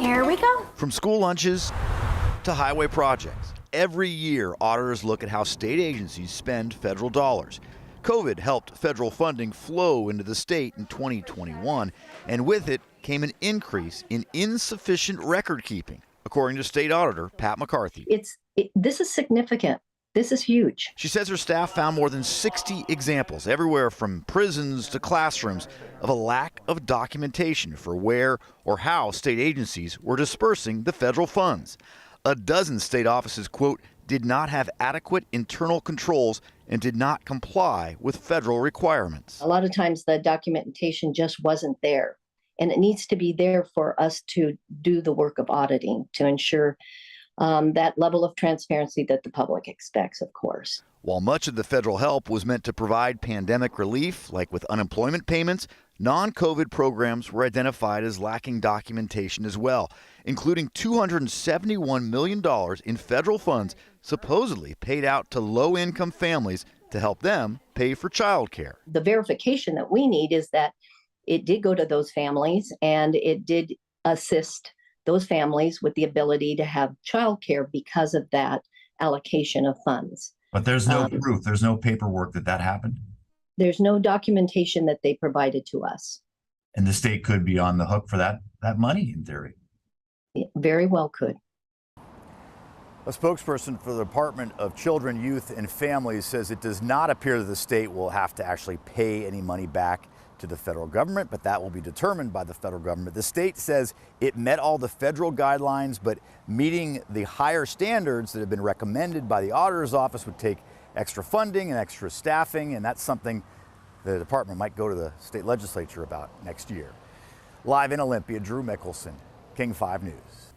Here we go. From school lunches to highway projects, every year auditors look at how state agencies spend federal dollars. COVID helped federal funding flow into the state in 2021, and with it came an increase in insufficient record keeping, according to State Auditor Pat McCarthy. This is significant. This is huge. She says her staff found more than 60 examples, everywhere from prisons to classrooms, of a lack of documentation for where or how state agencies were dispersing the federal funds. A dozen state offices, quote, did not have adequate internal controls and did not comply with federal requirements. A lot of times the documentation just wasn't there, and it needs to be there for us to do the work of auditing to ensure that level of transparency that the public expects, of course. While much of the federal help was meant to provide pandemic relief, like with unemployment payments, non-COVID programs were identified as lacking documentation as well, including $271 million in federal funds supposedly paid out to low-income families to help them pay for child care. The verification that we need is that it did go to those families and it did assist those families with the ability to have child care because of that allocation of funds. But there's no proof, there's no paperwork that happened. There's no documentation that they provided to us. And the state could be on the hook for that money, in theory. It very well could. A spokesperson for the Department of Children, Youth, and Families says it does not appear that the state will have to actually pay any money back to the federal government, but that will be determined by the federal government. The state says it met all the federal guidelines, but meeting the higher standards that have been recommended by the Auditor's Office would take extra funding and extra staffing, and that's something the department might go to the state legislature about next year. Live in Olympia, Drew Mickelson, King 5 News.